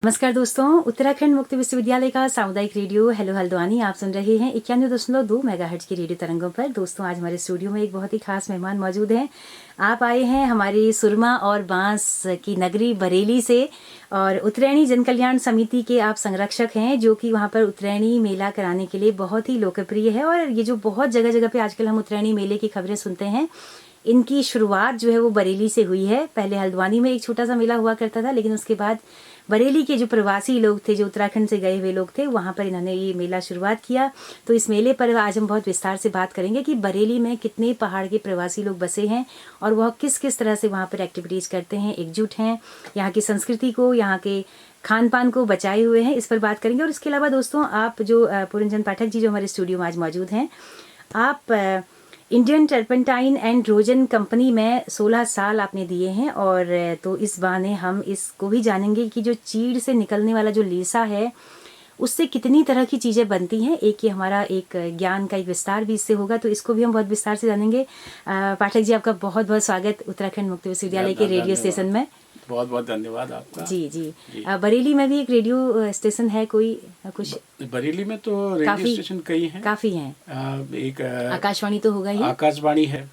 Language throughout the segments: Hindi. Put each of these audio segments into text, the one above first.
नमस्कार दोस्तों, उत्तराखंड मुक्त विश्वविद्यालय का सामुदायिक रेडियो हेलो हल्द्वानी आप सुन रहे हैं 91.2 मेगाहर्ट्ज की रेडियो तरंगों पर। दोस्तों, आज हमारे स्टूडियो में एक बहुत ही खास मेहमान मौजूद हैं। आप आए हैं हमारी सुरमा और बांस की नगरी बरेली से और उत्तरायणी जन कल्याण समिति के आप संरक्षक हैं, जो कि वहाँ पर उत्तरायणी मेला कराने के लिए बहुत ही लोकप्रिय है। और ये जो बहुत जगह जगह पे आजकल हम उत्तरायणी मेले की खबरें सुनते हैं, इनकी शुरुआत जो है वो बरेली से हुई है। पहले हल्द्वानी में एक छोटा सा मेला हुआ करता था, लेकिन उसके बाद बरेली के जो प्रवासी लोग थे, जो उत्तराखंड से गए हुए लोग थे, वहाँ पर इन्होंने ये मेला शुरुआत किया। तो इस मेले पर आज हम बहुत विस्तार से बात करेंगे कि बरेली में कितने पहाड़ के प्रवासी लोग बसे हैं और वह किस किस तरह से वहाँ पर एक्टिविटीज़ करते हैं, एकजुट हैं, यहाँ की संस्कृति को, यहाँ के खान पान को बचाए हुए हैं। इस पर बात करेंगे। और इसके अलावा दोस्तों, आप जो पुरंजन पाठक जी जो हमारे स्टूडियो में आज मौजूद हैं, आप Indian turpentine and Rojan company में 16 साल आपने दिए हैं। और तो इस बहाने हम इसको भी जानेंगे कि जो चीड़ से निकलने वाला जो लेसा है, उससे कितनी तरह की चीज़ें बनती हैं। एक ये हमारा एक ज्ञान का एक विस्तार भी इससे होगा, तो इसको भी हम बहुत विस्तार से जानेंगे। पाठक जी, आपका बहुत बहुत स्वागत उत्तराखंड मुक्त विश्वविद्यालय के रेडियो स्टेशन में। बहुत बहुत धन्यवाद आपका। जी। बरेली में भी एक रेडियो स्टेशन है कोई कुछ? बरेली में तो रेडियो स्टेशन कई हैं। काफ़ी हैं। एक आकाशवाणी तो होगा ही। आकाशवाणी है,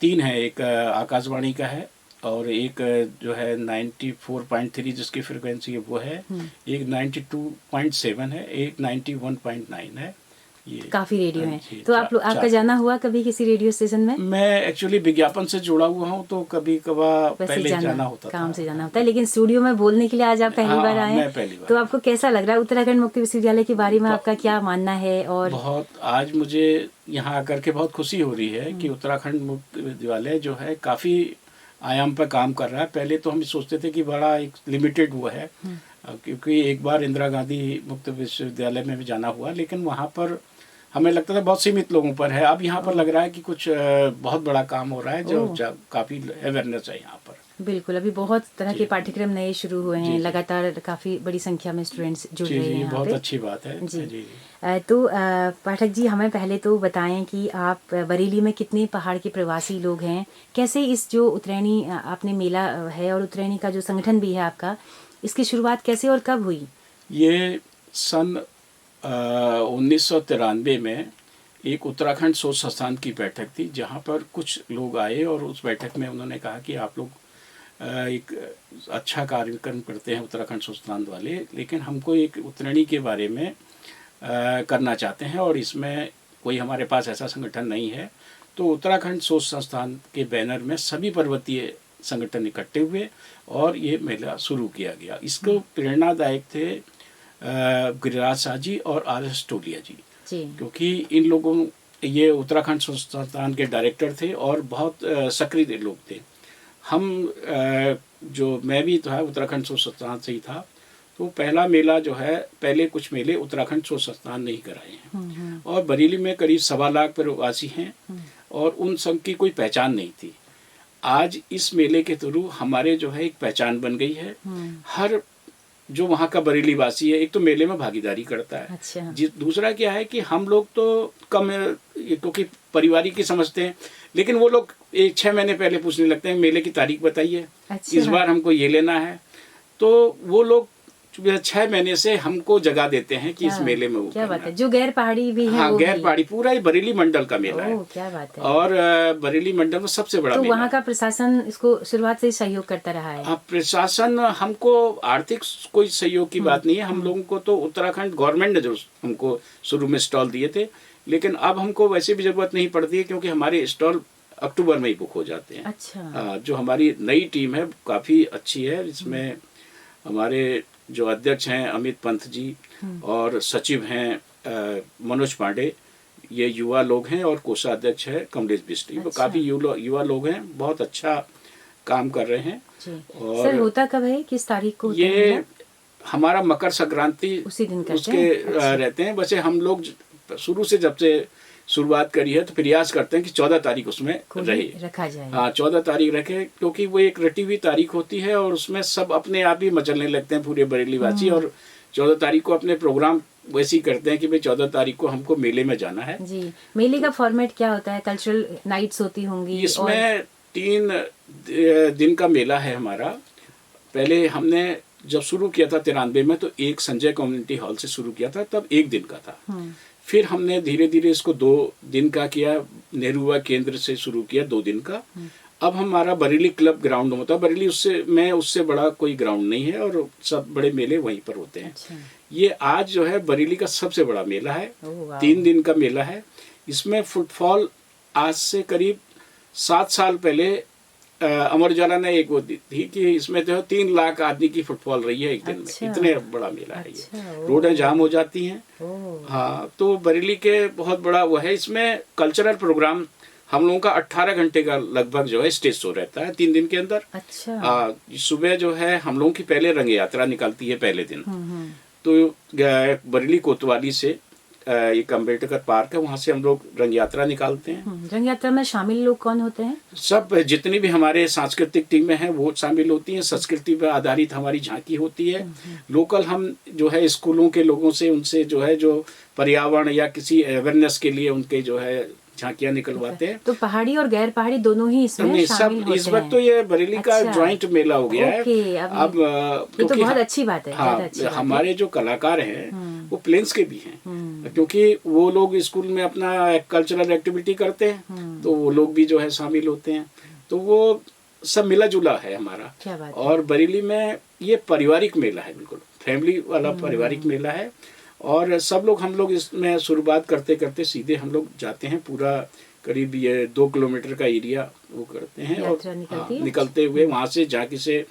3 है। एक आकाशवाणी का है और एक जो है 94.3 जिसकी फ्रिक्वेंसी है वो है, एक 92.7 है, एक 91.9 है। ये काफी रेडियो हैं। तो आपका जाना हुआ कभी किसी रेडियो स्टेशन में? मैं एक्चुअली विज्ञापन से जुड़ा हुआ हूँ, तो कभी कभार पहले जाना होता काम से जाना होता है, लेकिन स्टूडियो में बोलने के लिए आज आप पहली बार आए हैं। तो आपको कैसा लग रहा है? उत्तराखंड मुक्त विश्वविद्यालय के बारे में आपका क्या मानना है? और बहुत आज मुझे यहाँ आकर के बहुत खुशी हो रही है कि उत्तराखंड मुक्त विश्वविद्यालय जो है काफी आयाम पर काम कर रहा है। पहले तो हम सोचते थे कि बड़ा एक लिमिटेड वो है, क्योंकि एक बार इंदिरा गांधी मुक्त विश्वविद्यालय में भी जाना हुआ, लेकिन वहाँ पर हमें लगता था बहुत सीमित लोगों पर है। अब यहाँ पर लग रहा है कि कुछ बहुत बड़ा काम हो रहा है, जो काफी अवेयरनेस है यहाँ पर। बिल्कुल, अभी बहुत तरह के पाठ्यक्रम नए शुरू हुए हैं, लगातार काफी बड़ी संख्या में स्टूडेंट्स जुड़ रहे हैं। बहुत अच्छी बात है जी। तो पाठक जी, हमें पहले तो बताएं कि आप बरेली में कितने पहाड़ के प्रवासी लोग हैं, कैसे इस जो उत्तरायणी आपने मेला है और उत्तरायणी का जो संगठन भी है आपका, इसकी शुरुआत कैसे और कब हुई? ये सन 1993 में एक उत्तराखंड शोध संस्थान की बैठक थी, जहाँ पर कुछ लोग आए और उस बैठक में उन्होंने कहा कि आप लोग एक अच्छा कार्यक्रम करते हैं उत्तराखंड शोध संस्थान वाले, लेकिन हमको एक उत्तरायणी के बारे में करना चाहते हैं और इसमें कोई हमारे पास ऐसा संगठन नहीं है। तो उत्तराखंड शोध संस्थान के बैनर में सभी पर्वतीय संगठन इकट्ठे हुए और ये मेला शुरू किया गया। इसको प्रेरणादायक थे गिरिराज शाह जी और RS टोलिया जी, क्योंकि इन लोगों, ये उत्तराखंड संस्थान के डायरेक्टर थे और बहुत सक्रिय लोग थे। हम मैं भी तो है उत्तराखंड संस्थान से ही था, तो पहला मेला जो है, पहले कुछ मेले उत्तराखंड संस्थान ने ही कराए हैं। और बरेली में करीब 1.25 लाख प्रवासी हैं और उन संघ की कोई पहचान नहीं थी। आज इस मेले के थ्रू हमारे जो है एक पहचान बन गई है। हर जो वहाँ का बरेली वासी है, एक तो मेले में भागीदारी करता है। अच्छा। दूसरा क्या है कि हम लोग तो कम क्योंकि पारिवारिक की समझते हैं, लेकिन वो लोग 6 महीने पहले पूछने लगते हैं मेले की तारीख बताइए। अच्छा। इस बार हमको ये लेना है, तो वो लोग 6 महीने से हमको जगा देते हैं कि इस मेले में वो क्या बात है। जो गैर पहाड़ी भी है, हाँ, गैर पहाड़ी पूरा ही बरेली मंडल का मेला है। क्या बात है। और बरेली मंडल में सबसे बड़ा तो मेला। वहाँ का प्रशासन इसको शुरुआत से सहयोग करता रहा है? प्रशासन, हमको आर्थिक कोई सहयोग की बात नहीं है। हम लोगों को तो उत्तराखंड गवर्नमेंट ने जो हमको शुरू में स्टॉल दिए थे, लेकिन अब हमको वैसे भी जरूरत नहीं पड़ती है, क्योंकि हमारे स्टॉल अक्टूबर में ही बुक हो जाते हैं। अच्छा। जो हमारी नई टीम है काफी अच्छी है। इसमें हमारे जो अध्यक्ष हैं अमित पंत जी और सचिव हैं मनोज पांडे, ये युवा लोग हैं, और कोषाध्यक्ष है कमलेश बिस्ट्री। वो काफी युवा लोग हैं, बहुत अच्छा काम कर रहे हैं। और सर, होता कब है, किस तारीख को? ये हमारा मकर संक्रांति उसी दिन उसके रहते हैं। वैसे हम लोग शुरू से जब से शुरुआत करी है तो प्रयास करते हैं कि 14 तारीख उसमें रखा जाए। हाँ, 14 तारीख रखे, क्योंकि वो एक रटी हुई तारीख होती है और उसमें सब अपने आप ही मचलने लगते हैं पूरे बरेली वासी। और 14 तारीख को अपने प्रोग्राम वैसे ही करते हैं कि भाई 14 तारीख को हमको मेले में जाना है। जी। मेले का फॉर्मेट क्या होता है? कल्चरल नाइट्स होती होंगी? इसमें 3 दिन का मेला है हमारा। पहले हमने जब शुरू किया था 93 में, तो एक संजय कम्युनिटी हॉल से शुरू किया था, तब एक दिन का था। फिर हमने धीरे धीरे इसको 2 दिन का किया, नेहरू युवा केंद्र से शुरू किया 2 दिन का। अब हमारा बरेली क्लब ग्राउंड में होता है, बरेली उससे बड़ा कोई ग्राउंड नहीं है, और सब बड़े मेले वहीं पर होते हैं। अच्छा। ये आज जो है बरेली का सबसे बड़ा मेला है, 3 दिन का मेला है। इसमें फुटफॉल आज से करीब 7 साल पहले अमर उजाला ने एक वो दी थी कि इसमें जो 3 लाख आदमी की फुटफॉल रही है एक दिन में। इतने बड़ा मेला है ये। रोडें जाम हो जाती हैं। हाँ, तो बरेली के बहुत बड़ा वो है। इसमें कल्चरल प्रोग्राम हम लोगों का 18 घंटे का लगभग जो है स्टेज शो रहता है 3 दिन के अंदर। अच्छा। सुबह जो है हम लोगों की पहले रंग यात्रा निकलती है पहले दिन। तो बरेली कोतवाली से एक अम्बेडकर पार्क है, वहाँ से हम लोग रंग यात्रा निकालते हैं। रंग यात्रा में शामिल लोग कौन होते हैं? सब जितनी भी हमारे सांस्कृतिक टीमें हैं वो शामिल होती हैं। संस्कृति पर आधारित हमारी झांकी होती है। लोकल हम जो है स्कूलों के लोगों से, उनसे जो है जो पर्यावरण या किसी अवेयरनेस के लिए उनके जो है झांकियां निकलवाते हैं। तो पहाड़ी और गैर पहाड़ी दोनों ही इसमें शामिल होते हैं। इस वक्त तो ये बरेली का ज्वाइंट मेला हो गया है। अब ये तो बहुत अच्छी बात है। हाँ, हमारे जो कलाकार हैं वो प्लेन्स के भी हैं, क्योंकि वो लोग स्कूल में अपना कल्चरल एक्टिविटी करते हैं, तो वो लोग भी जो है शामिल होते हैं। तो वो सब मिला जुला है हमारा। क्या बात है। और बरेली में ये पारिवारिक मेला है, बिल्कुल फैमिली वाला पारिवारिक मेला है। और सब लोग, हम लोग इसमें शुरुआत करते करते सीधे हम लोग जाते हैं, पूरा करीब ये 2 किलोमीटर का एरिया वो करते हैं। और निकलते हुए वहाँ से झांकी से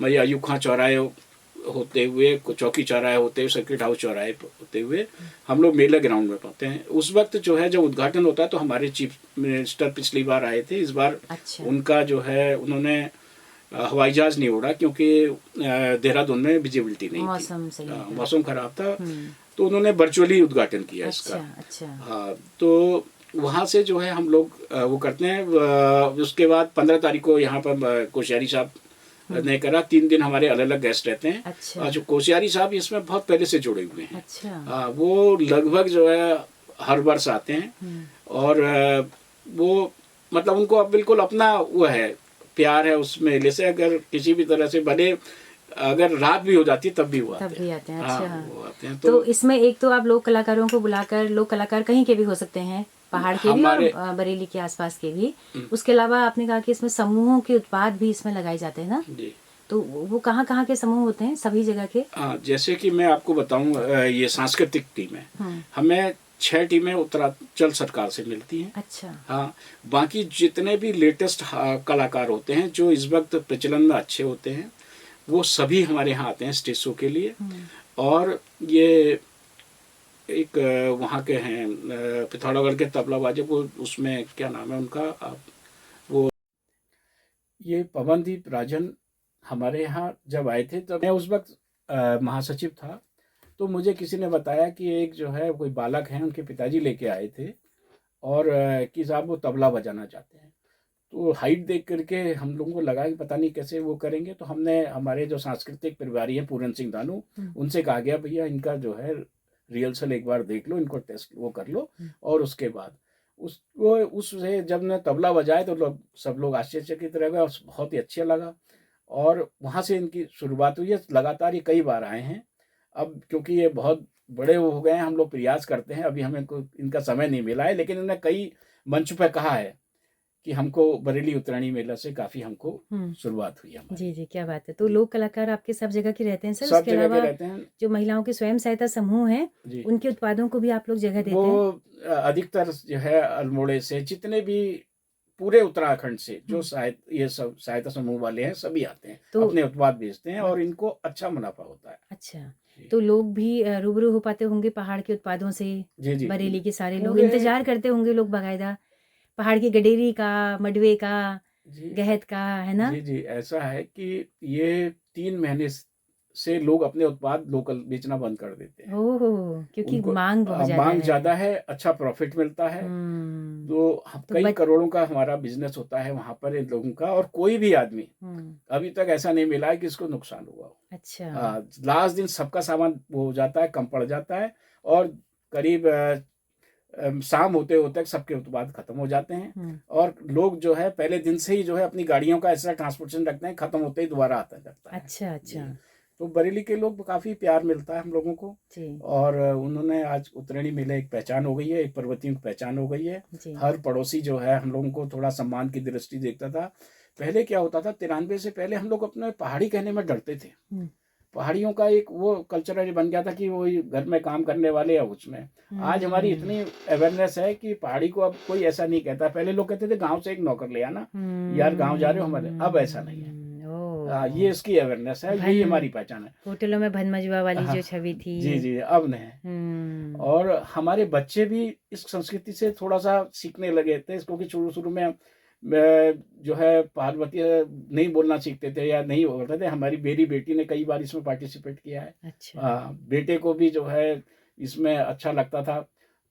मैया अयूब खां चौराहे होते हुए, चौकी चौराहे होते हुए, सर्किट हाउस चौराहे होते हुए हम लोग मेला ग्राउंड में पहुँचते हैं। उस वक्त जो है जब उद्घाटन होता है तो हमारे चीफ मिनिस्टर पिछली बार आए थे। इस बार उनका जो है उन्होंने हवाई जहाज नहीं उड़ा, क्योंकि देहरादून में विजिबिलिटी नहीं थी, मौसम खराब था। तो उन्होंने वर्चुअली उद्घाटन किया इसका। अच्छा। हाँ, तो वहाँ से जो है हम लोग वो करते हैं। उसके बाद 15 तारीख को यहाँ पर कोश्यारी साहब ने करा। 3 दिन हमारे अलग अलग गेस्ट रहते हैं। अच्छा। जो कोश्यारी साहब इसमें बहुत पहले से जुड़े हुए हैं। अच्छा। वो लगभग जो है हर वर्ष आते हैं। और वो मतलब उनको अब बिल्कुल अपना वो है, प्यार है उस मेले से। अगर किसी भी तरह से भले अगर रात भी हो जाती है तब भी वो आते हैं। अच्छा। हाँ, वो आते हैं। तो इसमें एक तो आप लोक कलाकारों को बुलाकर, लोक कलाकार कहीं के भी हो सकते हैं, पहाड़ के भी और बरेली के आसपास के भी। उसके अलावा आपने कहा कि इसमें समूहों के उत्पाद भी इसमें लगाए जाते हैं ना जी। तो वो कहाँ कहाँ के समूह होते हैं? सभी जगह के? जैसे कि मैं आपको बताऊं, ये सांस्कृतिक टीम है, हमें 6 टीमें उत्तरांचल सरकार से मिलती हैं। अच्छा। हाँ, बाकी जितने भी लेटेस्ट कलाकार होते हैं जो इस वक्त प्रचलन में अच्छे होते हैं, वो सभी हमारे यहाँ आते हैं स्टेज शो के लिए। और ये एक वहाँ के हैं पिथौरागढ़ के तबला वादक, वो उसमें क्या नाम है उनका, वो ये पवनदीप राजन हमारे यहाँ जब आए थे तब मैं उस वक्त महासचिव था। तो मुझे किसी ने बताया कि एक जो है कोई बालक हैं, उनके पिताजी लेके आए थे और कि साहब वो तबला बजाना चाहते हैं। तो हाइट देख करके हम लोगों को लगा कि पता नहीं कैसे वो करेंगे। तो हमने हमारे जो सांस्कृतिक प्रभारी हैं पूरन सिंह दानू, उनसे कहा गया भैया इनका जो है रिहर्सल एक बार देख लो, इनको टेस्ट वो कर लो। और उसके बाद उससे जब ने तबला बजाए तो सब लोग आश्चर्यचकित रह गए और बहुत ही अच्छा लगा। और वहाँ से इनकी शुरुआत हुई है। लगातार ये कई बार आए हैं। अब क्योंकि ये बहुत बड़े हो गए हैं, हम लोग प्रयास करते हैं, अभी हमें इनका समय नहीं मिला है, लेकिन इन्होंने कई मंच पर कहा है कि हमको बरेली उत्तरायणी मेला से काफी हमको शुरुआत हुई है। जी जी, क्या बात है। तो लोक कलाकार आपके सब जगह के रहते हैं सर? सब जगह के रहते हैं। जो महिलाओं के स्वयं सहायता समूह हैं, उनके उत्पादों को भी आप लोग जगह देते हैं? वो अधिकतर जो है अल्मोड़े से, जितने भी पूरे उत्तराखंड से जो ये सब सहायता समूह वाले हैं सभी आते हैं, तो अपने उत्पाद बेचते हैं और इनको अच्छा मुनाफा होता है। अच्छा, तो लोग भी रूबरू हो पाते होंगे पहाड़ के उत्पादों से? जी, बरेली के सारे लोग इंतजार करते होंगे लोग बाकायदा पहाड़ की गडेरी का, मडवे का, गहत का, है ना? जी, ऐसा है कि ये 3 महीने से लोग अपने उत्पाद लोकल बेचना बंद कर देते हैं। ओह, क्योंकि मांग बहुत ज्यादा है। मांग ज्यादा है, अच्छा प्रॉफिट मिलता है। तो कई करोड़ों का हमारा बिजनेस होता है वहाँ पर इन लोगों का। और कोई भी आदमी अभी तक ऐसा नहीं मिला है कि इसको नुकसान हुआ हो। अच्छा। लास्ट दिन सबका सामान वो हो जाता है, कम पड़ जाता है और करीब शाम होते होते सबके उत्पाद खत्म हो जाते हैं। और लोग जो है पहले दिन से ही जो है अपनी गाड़ियों का ऐसा ट्रांसपोर्टेशन रखते हैं, खत्म होते ही दोबारा आता जाता है। अच्छा। तो बरेली के लोग काफ़ी प्यार मिलता है हम लोगों को। जी और उन्होंने आज उत्तरायणी मेला एक पहचान हो गई है, एक पर्वतियों की पहचान हो गई है। जी। हर पड़ोसी जो है हम लोगों को थोड़ा सम्मान की दृष्टि देखता था। पहले क्या होता था, 93 से पहले हम लोग अपने पहाड़ी कहने में डरते थे। हम्म पहाड़ियों का एक वो कल्चर बन गया था कि वो घर में काम करने वाले है उसमें। आज हमारी इतनी अवेयरनेस है कि पहाड़ी को अब कोई ऐसा नहीं कहता। पहले लोग कहते थे गांव से एक नौकर ले आना, यार गांव जा रहे हो हमारे, अब ऐसा नहीं है। ये इसकी अवेयरनेस है, यही हमारी पहचान है। होटलों में भनमजुआ वाली हाँ, जो छवि थी। जी जी, अब नहीं। और हमारे बच्चे भी इस संस्कृति से थोड़ा सा सीखने लगे थे, क्योंकि शुरू शुरू में जो है पार्वती नहीं बोलना सीखते थे या नहीं बोलते थे। हमारी मेरी बेटी ने कई बार इसमें पार्टिसिपेट किया है। अच्छा। बेटे को भी जो है इसमें अच्छा लगता था।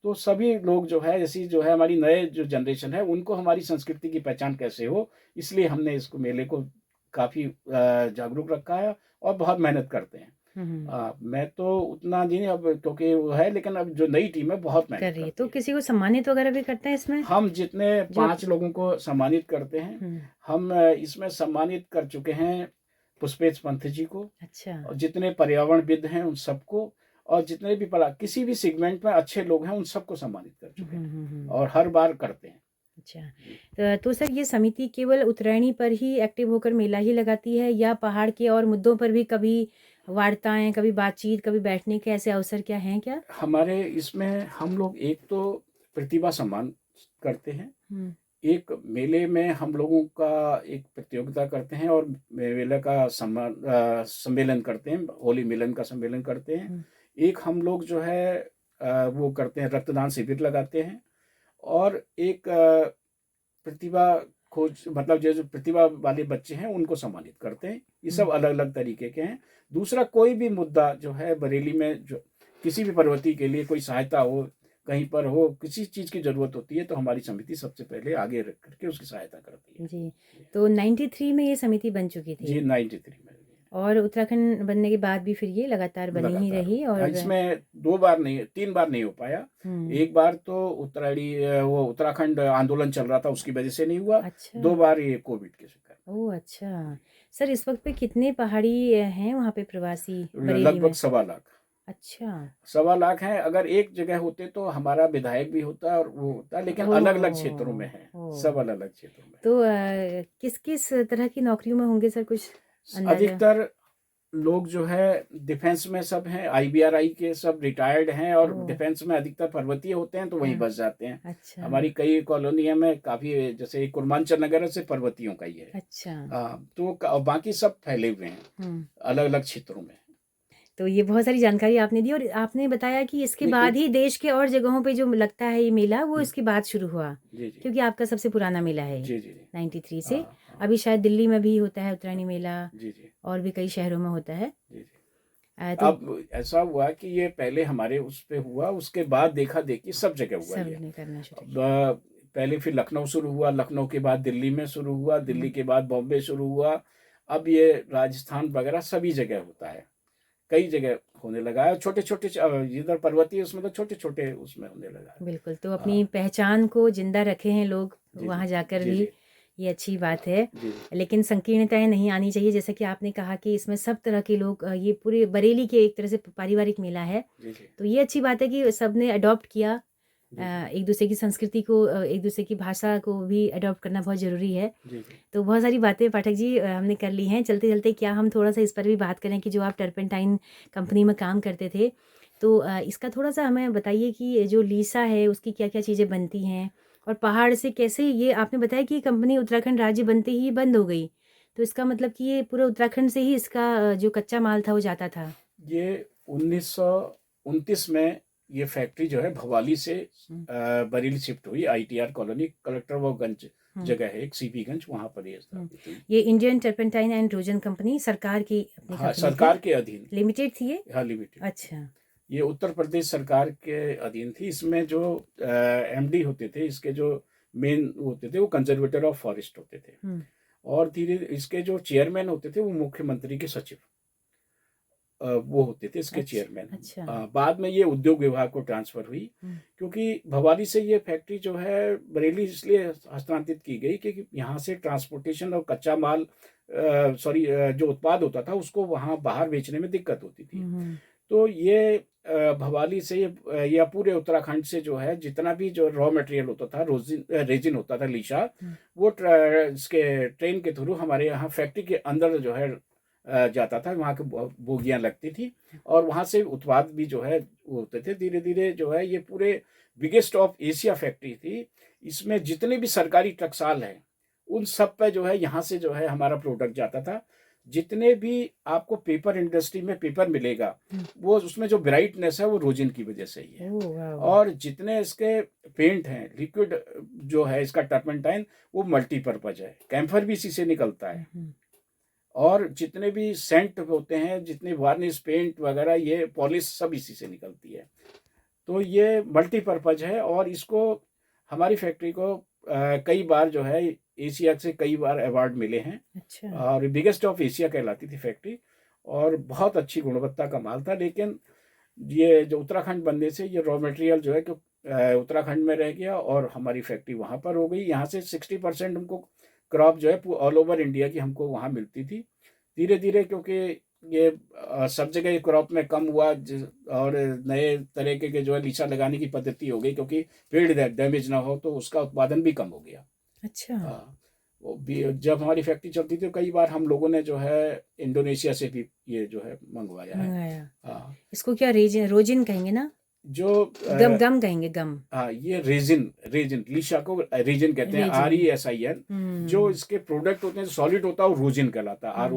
तो सभी लोग जो है, जैसी जो है हमारी नए जो जनरेशन है, उनको हमारी संस्कृति की पहचान कैसे हो, इसलिए हमने इसको मेले को काफ़ी जागरूक रखा है और बहुत मेहनत करते हैं। मैं तो उतना नहीं अब, क्योंकि वो है, लेकिन अब जो नई टीम है बहुत कर मेहनत रही है करती तो है। किसी को सम्मानित वगैरह भी करते हैं इसमें? हम जितने जो 5 लोगों को सम्मानित करते हैं, हम्म हम इसमें सम्मानित कर चुके हैं पुष्पेश पंत जी को, अच्छा। और जितने पर्यावरणविद हैं उन सबको, और जितने भी किसी भी सेगमेंट में अच्छे लोग हैं उन सबको सम्मानित कर चुके हैं और हर बार करते हैं। अच्छा। तो सर ये समिति केवल उत्तरायणी पर ही एक्टिव होकर मेला ही लगाती है या पहाड़ के और मुद्दों पर भी कभी वार्ताएं, कभी बातचीत, कभी बैठने के ऐसे अवसर क्या हैं क्या? हमारे इसमें हम लोग एक तो प्रतिभा सम्मान करते हैं, एक मेले में हम लोगों का एक प्रतियोगिता करते हैं और मेले का सम्मेलन करते हैं, होली मिलन का सम्मेलन करते हैं। एक हम लोग जो है वो करते हैं, रक्तदान शिविर लगाते हैं, और एक प्रतिभा खोज, मतलब जो प्रतिभा वाले बच्चे हैं उनको सम्मानित करते हैं। ये सब अलग अलग तरीके के हैं। दूसरा, कोई भी मुद्दा जो है बरेली में, जो किसी भी पर्वती के लिए कोई सहायता हो, कहीं पर हो, किसी चीज़ की ज़रूरत होती है, तो हमारी समिति सबसे पहले आगे रख करके उसकी सहायता करती है। जी। तो 93 में ये समिति बन चुकी थी? जी, 93 में। और उत्तराखंड बनने के बाद भी फिर ये लगातार बनी ही रही? और इसमें 2 बार नहीं, 3 बार नहीं हो पाया। एक बार तो उत्तरायणी वो उत्तराखंड आंदोलन चल रहा था, उसकी वजह से नहीं हुआ। अच्छा। 2 बार ये कोविड के शिकार। ओह अच्छा। सर इस वक्त पे कितने पहाड़ी हैं वहाँ पे प्रवासी बरेली लगभग में? 1.25 लाख। अच्छा। 1.25 लाख हैं। अगर एक जगह होते तो हमारा विधायक भी होता और वो होता, लेकिन अलग अलग क्षेत्रों में है, सब अलग अलग क्षेत्रों में। तो किस किस तरह की नौकरियों में होंगे सर, कुछ अंदाजा? अधिकतर लोग जो है डिफेंस में सब हैं, IBRI के सब रिटायर्ड हैं, और डिफेंस में अधिकतर पर्वतीय होते हैं तो वहीं बस जाते हैं। अच्छा। हमारी कई कॉलोनियों में काफी, जैसे कुर्मांचल नगर से पर्वतियों का ही है। अच्छा। तो बाकी सब फैले हुए हैं अलग अलग क्षेत्रों में। तो ये बहुत सारी जानकारी आपने दी, और आपने बताया कि इसके बाद ही देश के और जगहों पे जो लगता है ये मेला, वो इसके बाद शुरू हुआ। जी जी। क्योंकि आपका सबसे पुराना मेला है जी जी। 93 से। अभी शायद दिल्ली में भी होता है उत्तरायणी मेला। जी जी। और भी कई शहरों में होता है। जी जी। तो अब ऐसा हुआ कि ये पहले हमारे उस पे हुआ, उसके बाद देखा देखी सब जगह हुआ। सबने करना शुरू किया। पहले फिर लखनऊ शुरू हुआ, लखनऊ के बाद दिल्ली में शुरू हुआ, दिल्ली के बाद बॉम्बे शुरू हुआ, अब ये राजस्थान वगैरह सभी जगह होता है, कई जगह होने लगा है। छोटे छोटे इधर पर्वतीय उसमें तो छोटे छोटे उसमें होने लगा है। बिल्कुल। तो अपनी पहचान को जिंदा रखे हैं लोग वहाँ जाकर भी, ये अच्छी बात है। लेकिन संकीर्णताएं नहीं आनी चाहिए, जैसा कि आपने कहा कि इसमें सब तरह के लोग, ये पूरे बरेली के एक तरह से पारिवारिक मेला है। तो ये अच्छी बात है कि सबने अडॉप्ट किया, एक दूसरे की संस्कृति को, एक दूसरे की भाषा को भी अडॉप्ट करना बहुत ज़रूरी है। तो बहुत सारी बातें पाठक जी हमने कर ली हैं। चलते चलते क्या हम थोड़ा सा इस पर भी बात करें कि जो आप टर्पेंटाइन कंपनी में काम करते थे, तो इसका थोड़ा सा हमें बताइए कि जो लीसा है उसकी क्या क्या चीज़ें बनती हैं, और पहाड़ से कैसे, ये आपने बताया कि कंपनी उत्तराखंड राज्य बनते ही बंद हो गई, तो इसका मतलब कि ये पूरा उत्तराखंड से ही इसका जो कच्चा माल था वो जाता था? ये 1929 में ये फैक्ट्री जो है भवाली से बरेली शिफ्ट हुई। ITR कॉलोनी, कलेक्टर वो गंज जगह है एक, CP गंज, वहाँ पर ये स्थापित हुई। ये Indian turpentine and Rojan company सरकार की अपनी हाँ, सरकार के अधीन लिमिटेड थी ये? हाँ, लिमिटेड। अच्छा। ये उत्तर प्रदेश सरकार के अधीन थी। इसमें जो MD होते थे, इसके जो मेन होते थे वो कंजर्वेटर ऑफ फॉरेस्ट होते थे, और धीरे इसके जो चेयरमैन होते थे वो मुख्यमंत्री के सचिव वो होते थे इसके चेयरमैन। अच्छा। बाद में ये उद्योग विभाग को ट्रांसफर हुई, क्योंकि भवाली से ये फैक्ट्री जो है बरेली इसलिए हस्तांतरित की गई कि यहाँ से ट्रांसपोर्टेशन और कच्चा माल सॉरी जो उत्पाद होता था उसको वहाँ बाहर बेचने में दिक्कत होती थी। हम्म, तो ये भवाली से या पूरे उत्तराखंड से जो है जितना भी जो रॉ मटेरियल होता था, रेजिन होता था, लीशा, हम्म, वो इसके ट्रेन के थ्रू हमारे यहाँ फैक्ट्री के अंदर जो है जाता था। वहाँ की बोगियाँ लगती थी और वहाँ से उत्पाद भी जो है वो होते थे। धीरे धीरे जो है ये पूरे बिगेस्ट ऑफ एशिया फैक्ट्री थी। इसमें जितने भी सरकारी टकसाल हैं उन सब पे जो है यहाँ से जो है हमारा प्रोडक्ट जाता था। जितने भी आपको पेपर इंडस्ट्री में पेपर मिलेगा वो उसमें जो ब्राइटनेस है वो रोजिन की वजह से ही है। ओह वाह, और जितने इसके पेंट हैं, लिक्विड जो है इसका टर्पेंटाइन, वो मल्टीपर्पज है। कैम्फर भी इसी से निकलता है। और जितने भी सेंट होते हैं, जितने वार्निश, पेंट वगैरह, ये पॉलिश सब इसी से निकलती है। तो ये मल्टीपर्पज है और इसको हमारी फैक्ट्री को कई बार जो है एशिया से कई बार अवार्ड मिले हैं। अच्छा, और बिगेस्ट ऑफ एशिया कहलाती थी फैक्ट्री और बहुत अच्छी गुणवत्ता का माल था। लेकिन ये जो उत्तराखंड बनने से ये रॉ मटेरियल जो है कि उत्तराखंड में रह गया और हमारी फैक्ट्री वहाँ पर हो गई। यहाँ से 60% हमको क्रॉप जो है ऑल ओवर इंडिया की हमको वहाँ मिलती थी। धीरे धीरे क्योंकि ये सब जगह क्रॉप में कम हुआ और नए तरीके के जो है लीचा लगाने की पद्धति हो गई, क्योंकि पेड़ डैमेज ना हो, तो उसका उत्पादन भी कम हो गया। अच्छा, वो भी जब हमारी फैक्ट्री चलती थी कई बार हम लोगों ने जो है इंडोनेशिया से भी ये जो है मंगवाया है। मंगाया। हाँ, इसको क्या रोजिन कहेंगे ना? जो गम कहेंगे, गम। हाँ, ये रेजिन, रेजिन लीशा को रेजिन कहते हैं, रेजिन। RESIN। जो इसके प्रोडक्ट होते हैं सॉलिड होता है वो रोजिन कहलाता है,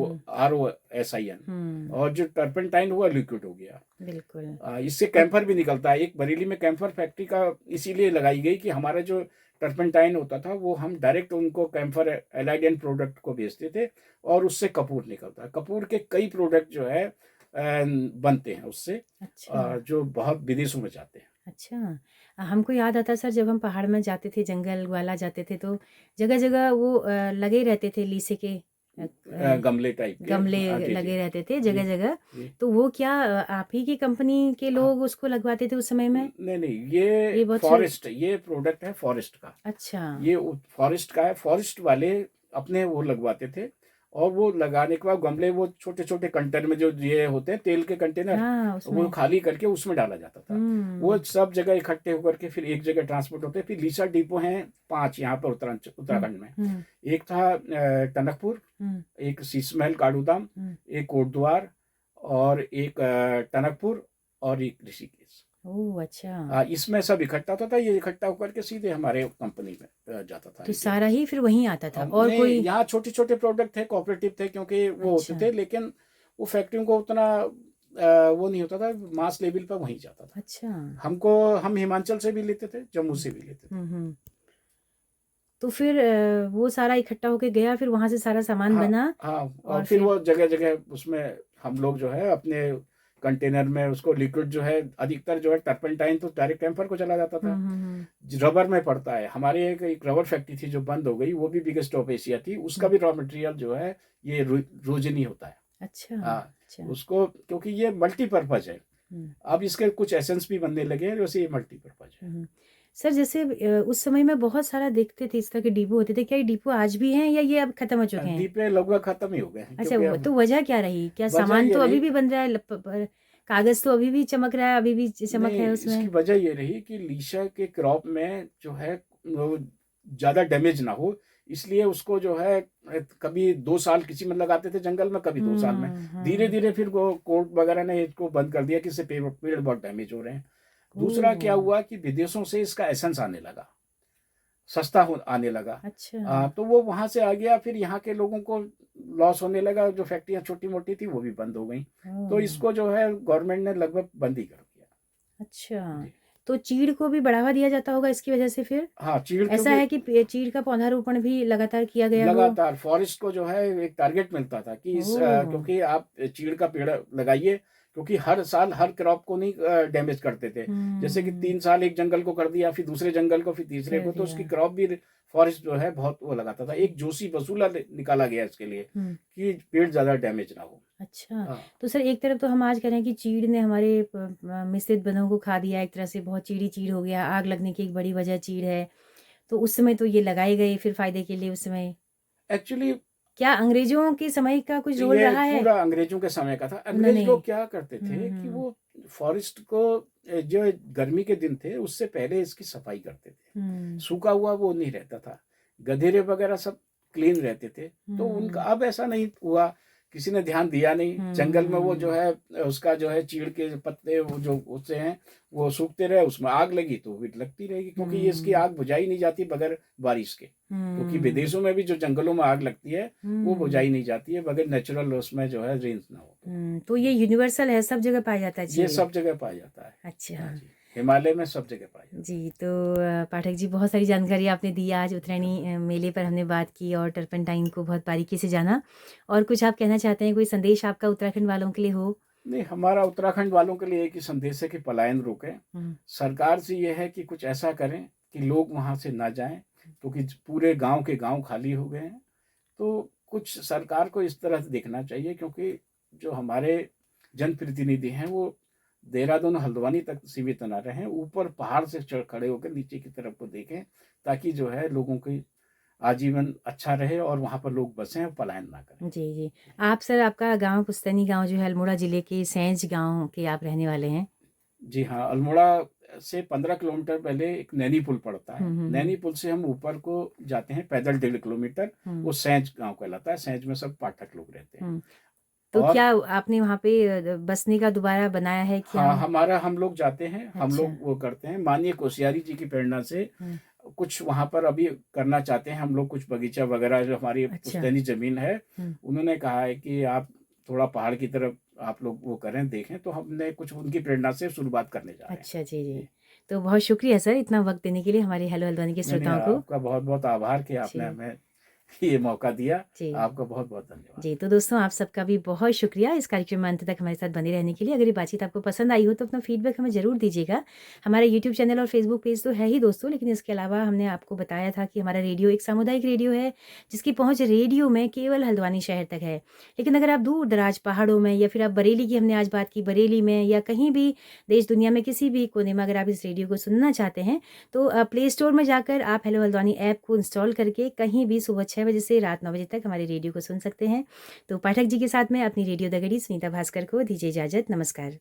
ROSIN। और जो टर्पेंटाइन हुआ लिक्विड हो गया। बिल्कुल। इससे कैम्फर भी निकलता है। एक बरेली में कैम्फर फैक्ट्री का इसीलिए लगाई गई कि हमारा जो टर्पेंटाइन होता था वो हम डायरेक्ट उनको कैम्फर एलाइड एंड प्रोडक्ट को बेचते थे और उससे कपूर निकलता है। कपूर के कई प्रोडक्ट जो है बनते हैं उससे, अच्छा, जो बहुत विदेशों में जाते हैं। अच्छा। हमको याद आता सर, जब हम पहाड़ में जाते थे, जंगल ग्वाला जाते थे, तो जगह जगह वो लगे रहते थे लीसे के गमले टाइप के। गमले जी जी लगे रहते थे जी जगह जगह। जी। तो वो क्या आप ही की कंपनी के हाँ, लोग उसको लगवाते थे उस समय में? नहीं नहीं, ये ये बहुत फॉरेस्ट, ये प्रोडक्ट है फॉरेस्ट का। अच्छा। ये फॉरेस्ट का है। फॉरेस्ट वाले अपने वो लगवाते थे और वो लगाने के बाद गमले वो छोटे छोटे कंटेनर में जो ये होते हैं तेल के कंटेनर, हाँ, वो उसमें। खाली करके उसमें डाला जाता था। वो सब जगह इकट्ठे होकर के फिर एक जगह ट्रांसपोर्ट होते हैं। फिर लीसा डिपो हैं 5 यहाँ पर उत्तराखंड में। हम्म, एक था टनकपुर, हम्म, एक शीशमहल काड़ूदाम, एक कोटद्वार, और एक टनकपुर, और एक ऋषिकेश। ओह अच्छा। इसमें सब इकट्ठा होता था। ये इकट्ठा होकर के सीधे हमारे कंपनी में जाता था तो इंडिया में। सारा ही फिर वहीं आता था और नहीं, कोई? यहाँ छोटे छोटे प्रोडक्ट थे, कोऑपरेटिव थे, क्योंकि वो होते अच्छा, थे। लेकिन वो फैक्ट्रियों को उतना वो नहीं होता था, मास लेवल पर वहीं जाता था। अच्छा। हम हिमाचल से भी लेते थे, जम्मू से भी लेते थे। हम्म। तो फिर वो सारा इकट्ठा होके गया, फिर वहां से सारा सामान हाँ बना हाँ। और और फिर फिर? वो जगह जगह उसमें हम लोग जो है अपने कंटेनर में उसको लिक्विड जो है, अधिकतर जो है टर्पेंटाइन तो डायरेक्ट कैंपर को चला जाता था। रबर में पड़ता है। हमारे एक रबर फैक्ट्री थी जो बंद हो गई, वो भी बिगेस्ट ऑफ एशिया थी। उसका भी रॉ मटेरियल जो है ये रोजनी होता है। अच्छा, हाँ, अच्छा। उसको क्योंकि ये मल्टीपर्पज है। हम्म, अब इसके कुछ एसेंस भी बनने लगे हैं, वैसे ये मल्टीपर्पज है। सर जैसे उस समय में बहुत सारा देखते थे इस तरह के डिपो होते थे, क्या ये डिपो आज भी हैं या ये अब खत्म हो चुके हैं? दीपे लगभग खत्म ही हो गए हैं, अच्छा, क्योंकि वो अब तो वजह क्या रही? क्या वजह सामान ये तो अभी रही। भी बन रहा है, कागज तो अभी भी चमक रहा है, अभी भी चमक नहीं, है इसकी उसमें? वजह ये रही कि लीशा के क्रॉप में जो है वो ज्यादा डैमेज ना हो, इसलिए उसको जो है कभी 2 साल किसी में लगाते थे जंगल में, कभी 2 साल में। धीरे धीरे फिर वो कोर्ट वगैरह ने इसको बंद कर दिया कि इससे पेड़ बहुत डैमेज हो रहे हैं। दूसरा क्या ओह, हुआ कि विदेशों से इसका एसेंस आने लगा, सस्ता आने लगा। अच्छा। तो वो वहां से आ गया, फिर यहाँ के लोगों को लॉस होने लगा। जो फैक्ट्रियां छोटी मोटी थी वो भी बंद हो गई। तो ओह, इसको जो है गवर्नमेंट ने लगभग बंद ही कर दिया। अच्छा। जी तो चीड़ को भी बढ़ावा दिया जाता होगा इसकी वजह से फिर? हाँ, चीड़, ऐसा क्योंकि है कि चीड़ का पौधारोपण भी लगातार किया गया हो? लगातार फॉरेस्ट को जो है एक टारगेट मिलता था कि ओह, क्योंकि आप चीड़ का पेड़ लगाइए, क्योंकि हर साल हर क्रॉप को नहीं डैमेज करते थे। जैसे कि 3 साल एक जंगल को कर दिया, फिर दूसरे जंगल को, फिर तीसरे कर को, तो दिया। उसकी क्रॉप भी फॉरेस्ट जो है बहुत वो लगाता था। एक जोशी वसूला निकाला गया इसके लिए हम्म, कि पेड़ ज्यादा डैमेज ना हो। अच्छा। हाँ तो सर एक तरफ तो हम आज कह रहे हैं कि चीड़ ने हमारे मिश्रित वनों को खा दिया, एक तरह से बहुत चीड़ हो गया, आग लगने की एक बड़ी वजह चीड़ है। तो उस समय तो ये लगाए गए फिर फायदे के लिए उस समय। एक्चुअली क्या अंग्रेजों के समय का कुछ रोल ये रहा है? पूरा अंग्रेजों के समय का था। अंग्रेज उन्होंने लोग क्या करते थे कि हम्म वो फॉरेस्ट को जो गर्मी के दिन थे उससे पहले इसकी सफाई करते थे। हम्म सूखा हुआ वो नहीं रहता था, गधेरे वगैरह सब क्लीन रहते थे। तो उनका हम्म अब ऐसा नहीं हुआ, किसी ने ध्यान दिया नहीं। जंगल में वो जो हम्म है उसका जो है चीड़ के पत्ते वो जो उससे हैं वो सूखते रहे, उसमें आग लगी तो वो लगती रहेगी, क्योंकि ये इसकी हम्म आग बुझाई नहीं जाती बगैर बारिश के। क्योंकि हम्म विदेशों में भी जो जंगलों में आग लगती है वो हम्म बुझाई नहीं जाती है बगैर नेचुरल उसमें जो है रेंज ना हो तो। तो ये जी, यूनिवर्सल है, सब जगह पाया जाता है ये चीड़? सब जगह पाया जाता है। अच्छा। हाँ जी, हिमालय में सब जगह पाया जाता जी, तो पाठक जी बहुत सारी जानकारी आपने दी आज है। उत्तरायणी मेले पर हमने बात की और टर्पेंटाइन को बहुत बारीकी से जाना। और कुछ आप कहना चाहते हैं, कोई संदेश आपका उत्तराखंड वालों के लिए हो? नहीं, हमारा उत्तराखंड वालों के लिए एक ही संदेश है कि पलायन रोकें। हुँ, सरकार से ये है कि कुछ ऐसा करें कि लोग वहाँ से ना जाएं, क्योंकि पूरे गांव के गांव खाली हो गए हैं। तो कुछ सरकार को इस तरह से देखना चाहिए, क्योंकि जो हमारे जनप्रतिनिधि हैं वो देहरादून हल्द्वानी तक सीमित ना रहें, ऊपर पहाड़ से चढ़ खड़े होकर नीचे की तरफ को देखें, ताकि जो है लोगों की आजीवन अच्छा रहे और वहाँ पर लोग बसें और पलायन ना करें। जी, जी। आप सर, आपका गाँव पुस्तैनी गाँव जो है अल्मोड़ा ज़िले के सैंज गाँव के आप रहने वाले हैं। जी हाँ, अल्मोड़ा से 15 किलोमीटर पहले एक नैनी पुल पड़ता हुँ, है। हुँ, नैनी हुँ, पुल से हम ऊपर को जाते हैं पैदल 1.5 किलोमीटर, हुँ, वो सैंज गाँव कहलाता है। सैंज में सब पाठक लोग रहते हैं। हुँ। तो और क्या आपने वहाँ पे बसने का दोबारा बनाया है क्या? हाँ, हमारा हम लोग जाते हैं, हम अच्छा। लोग वो करते हैं। माननीय कोश्यारी जी की प्रेरणा से हुँ, कुछ वहाँ पर अभी करना चाहते हैं हम लोग, कुछ बगीचा वगैरह जो हमारी अच्छा। पुश्तैनी ज़मीन है, हुँ, उन्होंने कहा है कि आप थोड़ा पहाड़ की तरफ आप लोग वो करें, देखें, तो हमने कुछ उनकी प्रेरणा से शुरुआत करने जा रहे हैं। अच्छा, जी, जी। जी। तो बहुत शुक्रिया सर इतना वक़्त देने के लिए हमारे हेलो हल्द्वानी के नहीं, नहीं, श्रोताओं को। आपका बहुत-बहुत आभार कि आपने जी, हमें ये मौका दिया। जी। आपका बहुत-बहुत धन्यवाद। जी, तो दोस्तों आप सबका भी बहुत शुक्रिया इस कार्यक्रम में अंत तक हमारे साथ बने रहने के लिए। अगर ये बातचीत आपको पसंद आई हो तो अपना फीडबैक हमें ज़रूर दीजिएगा। हमारा यूट्यूब चैनल और फेसबुक पेज तो है ही दोस्तों, लेकिन इसके अलावा हमने आपको बताया था कि हमारा रेडियो एक सामुदायिक रेडियो है, जिसकी पहुँच रेडियो में केवल हल्द्वानी शहर तक है। लेकिन अगर आप दूर-दराज पहाड़ों में या फिर आप बरेली की हमने आज बात की, बरेली में या कहीं भी देश दुनिया में किसी भी कोने में अगर आप इस रेडियो को सुनना चाहते हैं, तो प्ले स्टोर में जाकर आप हेलो हल्द्वानी ऐप को इंस्टॉल करके कहीं भी सुबह 6 बजे से रात 9 बजे तक हमारे रेडियो को सुन सकते हैं। तो पाठक जी के साथ मैं अपनी रेडियो दगड़ी सुनीता भास्कर को दीजिए इजाज़त। नमस्कार।